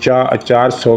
400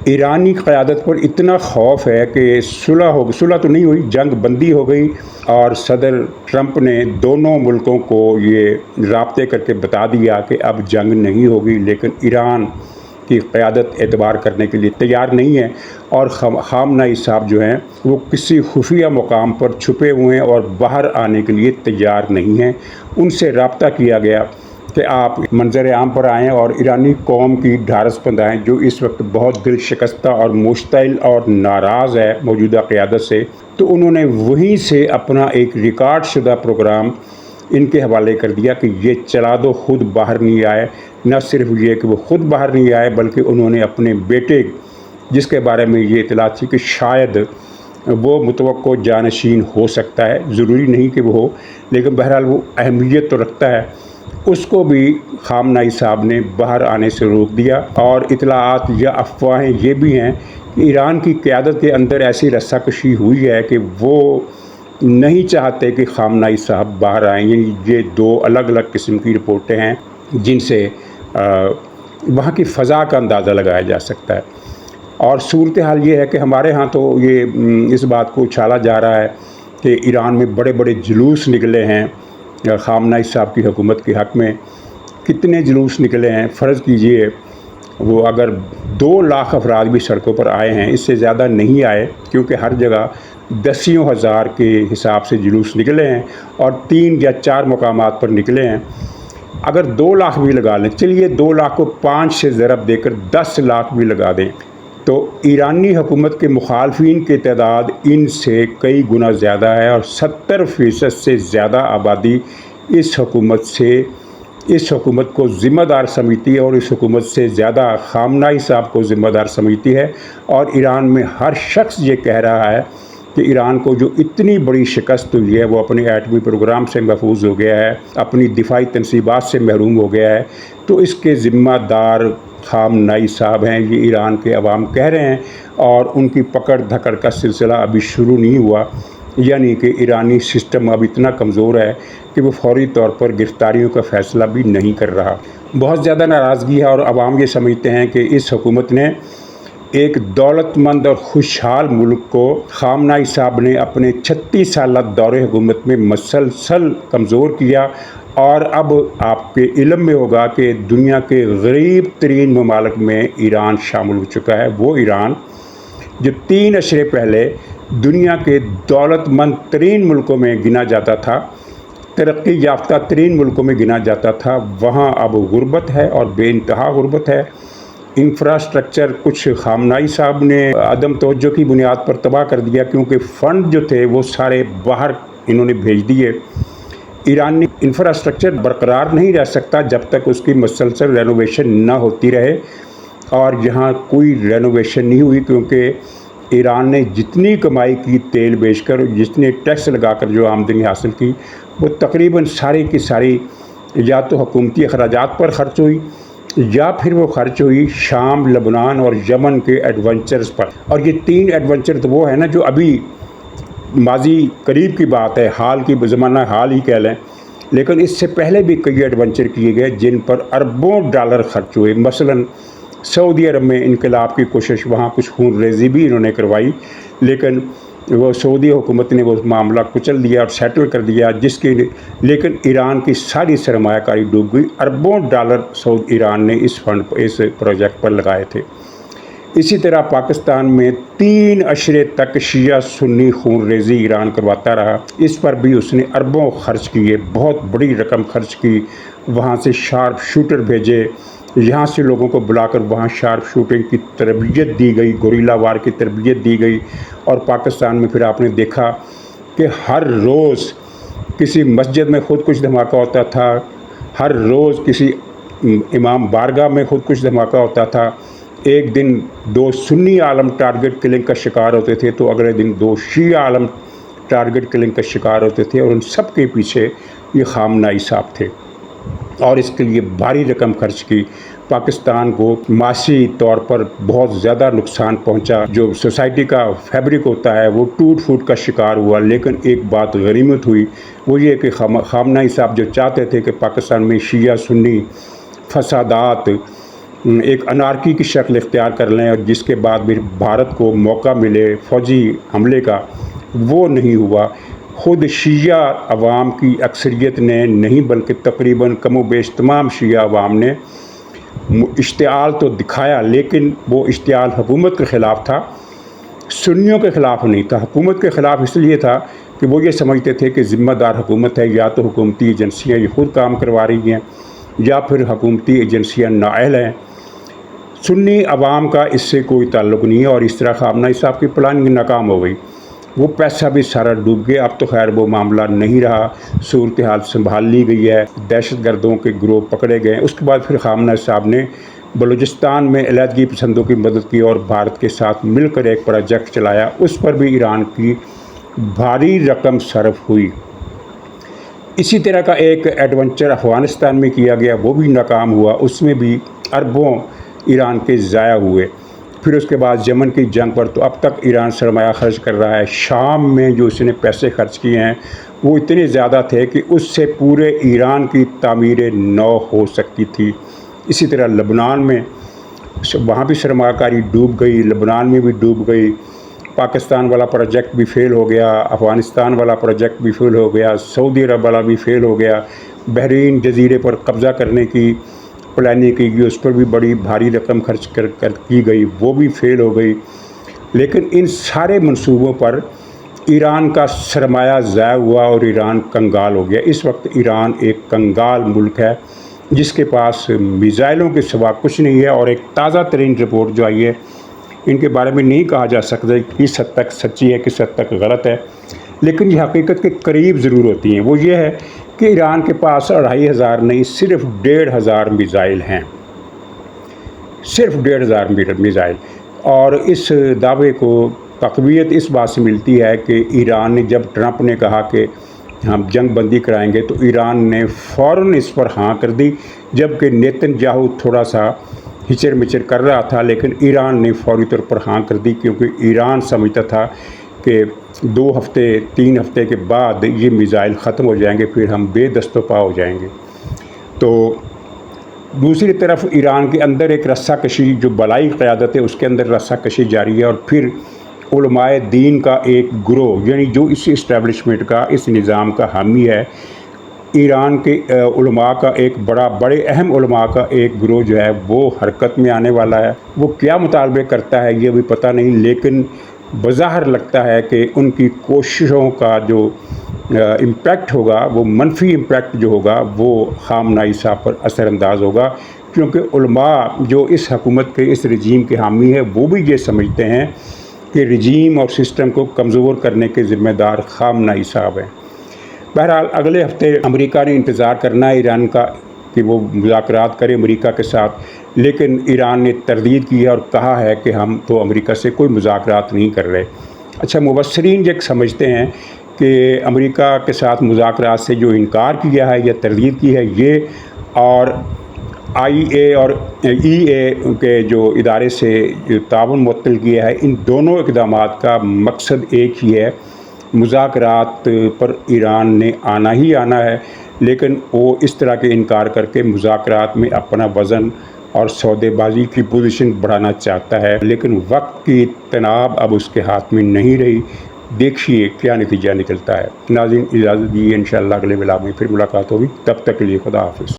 ایرانی قیادت پر اتنا خوف ہے کہ صلح تو نہیں ہوئی، جنگ بندی ہو گئی، اور صدر ٹرمپ نے دونوں ملکوں کو یہ رابطے کر کے بتا دیا کہ اب جنگ نہیں ہوگی، لیکن ایران کی قیادت اعتبار کرنے کے لیے تیار نہیں ہے، اور خامنہ ای صاحب جو ہیں وہ کسی خفیہ مقام پر چھپے ہوئے ہیں اور باہر آنے کے لیے تیار نہیں ہیں۔ ان سے رابطہ کیا گیا کہ آپ منظر عام پر آئیں اور ایرانی قوم کی ڈھارس بندھائیں، جو اس وقت بہت دل شکستہ اور مشتعل اور ناراض ہے موجودہ قیادت سے۔ تو انہوں نے وہیں سے اپنا ایک ریکارڈ شدہ پروگرام ان کے حوالے کر دیا کہ یہ چلا دو، خود باہر نہیں آئے۔ نہ صرف یہ کہ وہ خود باہر نہیں آئے، بلکہ انہوں نے اپنے بیٹے، جس کے بارے میں یہ اطلاع تھی کہ شاید وہ متوقع جانشین ہو سکتا ہے، ضروری نہیں کہ وہ ہو، لیکن بہرحال وہ اہمیت تو رکھتا ہے، اس کو بھی خامنہ ای صاحب نے باہر آنے سے روک دیا۔ اور اطلاعات یا افواہیں یہ بھی ہیں کہ ایران کی قیادت کے اندر ایسی رسہ کشی ہوئی ہے کہ وہ نہیں چاہتے کہ خامنہ ای صاحب باہر آئیں۔ یعنی یہ دو الگ الگ قسم کی رپورٹیں ہیں جن سے وہاں کی فضا کا اندازہ لگایا جا سکتا ہے۔ اور صورتحال یہ ہے کہ ہمارے ہاں تو یہ اس بات کو اچھالا جا رہا ہے کہ ایران میں بڑے بڑے جلوس نکلے ہیں خامنہ ای صاحب کی حکومت کے حق میں۔ کتنے جلوس نکلے ہیں، فرض کیجئے وہ اگر 2 لاکھ افراد بھی سڑکوں پر آئے ہیں، اس سے زیادہ نہیں آئے، کیونکہ ہر جگہ دسیوں ہزار کے حساب سے جلوس نکلے ہیں اور 3 یا 4 مقامات پر نکلے ہیں۔ اگر 2 لاکھ بھی لگا لیں، چلیے 2 لاکھ کو 5 سے ضرب دے کر 10 لاکھ بھی لگا دیں، تو ایرانی حکومت کے مخالفین کی تعداد ان سے کئی گنا زیادہ ہے، اور 70% سے زیادہ آبادی اس حکومت کو ذمہ دار سمجھتی ہے، اور اس حکومت سے زیادہ خامنہ ای صاحب کو ذمہ دار سمجھتی ہے۔ اور ایران میں ہر شخص یہ کہہ رہا ہے کہ ایران کو جو اتنی بڑی شکست ہوئی ہے، وہ اپنے ایٹمی پروگرام سے محفوظ ہو گیا ہے، اپنی دفاعی تنصیبات سے محروم ہو گیا ہے، تو اس کے ذمہ دار خامنہ ای صاحب ہیں، یہ ایران کے عوام کہہ رہے ہیں، اور ان کی پکڑ دھکڑ کا سلسلہ ابھی شروع نہیں ہوا۔ یعنی کہ ایرانی سسٹم اب اتنا کمزور ہے کہ وہ فوری طور پر گرفتاریوں کا فیصلہ بھی نہیں کر رہا۔ بہت زیادہ ناراضگی ہے، اور عوام یہ سمجھتے ہیں کہ اس حکومت نے ایک دولت مند اور خوشحال ملک کو خامنہ ای صاحب نے اپنے 36 سالہ دور حکومت میں مسلسل کمزور کیا۔ اور اب آپ کے علم میں ہوگا کہ دنیا کے غریب ترین ممالک میں ایران شامل ہو چکا ہے۔ وہ ایران جو 3 عشرے پہلے دنیا کے دولت مند ترین ملکوں میں گنا جاتا تھا، ترقی یافتہ ترین ملکوں میں گنا جاتا تھا، وہاں اب غربت ہے اور بے انتہا غربت ہے۔ انفراسٹرکچر کچھ خامنہ ای صاحب نے عدم توجہ کی بنیاد پر تباہ کر دیا، کیونکہ فنڈ جو تھے وہ سارے باہر انہوں نے بھیج دیے۔ ایرانی انفراسٹرکچر برقرار نہیں رہ سکتا جب تک اس کی مسلسل رینوویشن نہ ہوتی رہے، اور یہاں کوئی رینوویشن نہیں ہوئی، کیونکہ ایران نے جتنی کمائی کی تیل بیچ کر، جتنے ٹیکس لگا کر جو آمدنی حاصل کی، وہ تقریباً ساری کی ساری یا تو حکومتی اخراجات پر خرچ ہوئی، یا پھر وہ خرچ ہوئی شام، لبنان اور یمن کے ایڈونچرز پر۔ اور یہ 3 ایڈونچر تو وہ ہیں نا جو ابھی ماضی قریب کی بات ہے، حال کی زمانہ حال ہی کہہ لیں، لیکن اس سے پہلے بھی کئی ایڈونچر کیے گئے جن پر اربوں ڈالر خرچ ہوئے۔ مثلاً سعودی عرب میں انقلاب کی کوشش، وہاں کچھ خون ریزی بھی انہوں نے کروائی، لیکن وہ سعودی حکومت نے وہ معاملہ کچل دیا اور سیٹل کر دیا، لیکن ایران کی ساری سرمایہ کاری ڈوب گئی۔ اربوں ڈالر ایران نے اس پروجیکٹ پر لگائے تھے۔ اسی طرح پاکستان میں 3 عشرے تک شیعہ سنی خون ریزی ایران کرواتا رہا، اس پر بھی اس نے اربوں خرچ کیے، بہت بڑی رقم خرچ کی، وہاں سے شارپ شوٹر بھیجے، یہاں سے لوگوں کو بلا کر وہاں شارپ شوٹنگ کی تربیت دی گئی، گوریلا وار کی تربیت دی گئی۔ اور پاکستان میں پھر آپ نے دیکھا کہ ہر روز کسی مسجد میں خود کچھ دھماکہ ہوتا تھا، ہر روز کسی امام بارگاہ میں خود کچھ دھماکہ ہوتا تھا۔ ایک دن 2 سنی عالم ٹارگٹ کلنگ کا شکار ہوتے تھے، تو اگلے دن 2 شیعہ عالم ٹارگٹ کلنگ کا شکار ہوتے تھے، اور ان سب کے پیچھے یہ خامنہ ای صاحب تھے، اور اس کے لیے بھاری رقم خرچ کی۔ پاکستان کو معاشی طور پر بہت زیادہ نقصان پہنچا، جو سوسائٹی کا فیبرک ہوتا ہے وہ ٹوٹ پھوٹ کا شکار ہوا۔ لیکن ایک بات غنیمت ہوئی، وہ یہ کہ خامنہ ای صاحب جو چاہتے تھے کہ پاکستان میں شیعہ سنی فسادات ایک انارکی کی شکل اختیار کر لیں اور جس کے بعد بھی بھارت کو موقع ملے فوجی حملے کا، وہ نہیں ہوا۔ خود شیعہ عوام کی اکثریت نے نہیں بلکہ تقریباً کم و بیش تمام شیعہ عوام نے اشتعال تو دکھایا، لیکن وہ اشتعال حکومت کے خلاف تھا، سنیوں کے خلاف نہیں تھا۔ حکومت کے خلاف اس لیے تھا کہ وہ یہ سمجھتے تھے کہ ذمہ دار حکومت ہے، یا تو حکومتی ایجنسیاں یہ خود کام کروا رہی ہیں یا پھر حکومتی ایجنسیاں نااہل ہیں۔ سنی عوام کا اس سے کوئی تعلق نہیں ہے، اور اس طرح خامنہ صاحب کی پلاننگ ناکام ہو گئی، وہ پیسہ بھی سارا ڈوب گیا۔ اب تو خیر وہ معاملہ نہیں رہا، صورتحال سنبھال لی گئی ہے، دہشت گردوں کے گروہ پکڑے گئے۔ اس کے بعد پھر خامنہ صاحب نے بلوچستان میں علیحدگی پسندوں کی مدد کی اور بھارت کے ساتھ مل کر ایک پروجیکٹ چلایا، اس پر بھی ایران کی بھاری رقم صرف ہوئی۔ اسی طرح کا ایک ایڈونچر افغانستان میں کیا گیا، وہ بھی ناکام ہوا، اس میں بھی اربوں ایران کے ضائع ہوئے۔ پھر اس کے بعد یمن کی جنگ پر تو اب تک ایران سرمایہ خرچ کر رہا ہے۔ شام میں جو اس نے پیسے خرچ کیے ہیں وہ اتنے زیادہ تھے کہ اس سے پورے ایران کی تعمیر نو ہو سکتی تھی۔ اسی طرح لبنان میں، وہاں بھی سرمایہ کاری ڈوب گئی، لبنان میں بھی ڈوب گئی۔ پاکستان والا پروجیکٹ بھی فیل ہو گیا، افغانستان والا پروجیکٹ بھی فیل ہو گیا، سعودی عرب والا بھی فیل ہو گیا، بحرین جزیرے پر قبضہ کرنے کی پلاننگ کی گئی، اس پر بھی بڑی بھاری رقم خرچ کر کی گئی، وہ بھی فیل ہو گئی۔ لیکن ان سارے منصوبوں پر ایران کا سرمایہ ضائع ہوا اور ایران کنگال ہو گیا۔ اس وقت ایران ایک کنگال ملک ہے جس کے پاس میزائلوں کے سوا کچھ نہیں ہے، اور ایک تازہ ترین رپورٹ جو آئی ہے ان کے بارے میں نہیں کہا جا سکتا کہ کس حد تک سچی ہے کس حد تک غلط ہے، لیکن یہ حقیقت کے قریب ضرور ہوتی ہیں۔ وہ یہ ہے کہ ایران کے پاس 2500 نہیں، صرف 1500 میزائل ہیں، صرف 1500 میزائل۔ اور اس دعوے کو تقویت اس بات سے ملتی ہے کہ ایران نے، جب ٹرمپ نے کہا کہ ہم جنگ بندی کرائیں گے، تو ایران نے فوراً اس پر ہاں کر دی، جبکہ نیتن یاہو تھوڑا سا ہچر مچر کر رہا تھا، لیکن ایران نے فوری طور پر ہاں کر دی، کیونکہ ایران سمجھتا تھا کہ 2 ہفتے 3 ہفتے کے بعد یہ میزائل ختم ہو جائیں گے، پھر ہم بے دست و پا ہو جائیں گے۔ تو دوسری طرف ایران کے اندر ایک رسہ کشی، جو بالائی قیادت ہے اس کے اندر رسہ کشی جاری ہے، اور پھر علماء دین کا ایک گروہ، یعنی جو اس اسٹیبلشمنٹ کا، اس نظام کا حامی ہے، ایران کے علماء کا ایک بڑے اہم علماء کا ایک گروہ جو ہے وہ حرکت میں آنے والا ہے۔ وہ کیا مطالبے کرتا ہے یہ بھی پتہ نہیں، لیکن بظاہر لگتا ہے کہ ان کی کوششوں کا جو امپیکٹ ہوگا، وہ منفی امپیکٹ جو ہوگا وہ خامنہ صاحب پر اثر انداز ہوگا، کیونکہ علماء جو اس حکومت کے، اس رجیم کے حامی ہیں، وہ بھی یہ سمجھتے ہیں کہ رجیم اور سسٹم کو کمزور کرنے کے ذمہ دار خامنہ صاحب ہیں۔ بہرحال اگلے ہفتے امریکہ نے انتظار کرنا ہے ایران کا کہ وہ مذاکرات کرے امریکہ کے ساتھ، لیکن ایران نے تردید کی ہے اور کہا ہے کہ ہم تو امریکہ سے کوئی مذاکرات نہیں کر رہے۔ اچھا، مبصرین یہ سمجھتے ہیں کہ امریکہ کے ساتھ مذاکرات سے جو انکار کیا ہے یا تردید کی ہے یہ، اور IA اور EA کے جو ادارے سے جو تعاون معطل کیا ہے، ان دونوں اقدامات کا مقصد ایک ہی ہے، مذاکرات پر ایران نے آنا ہی آنا ہے، لیکن وہ اس طرح کے انکار کر کے مذاکرات میں اپنا وزن اور سودے بازی کی پوزیشن بڑھانا چاہتا ہے، لیکن وقت کی تناب اب اس کے ہاتھ میں نہیں رہی۔ دیکھیے کیا نتیجہ نکلتا ہے۔ ناظرین اجازت دیجیے، انشاءاللہ اگلے ولاگ میں پھر ملاقات ہوگی، تب تک کے لیے خدا حافظ۔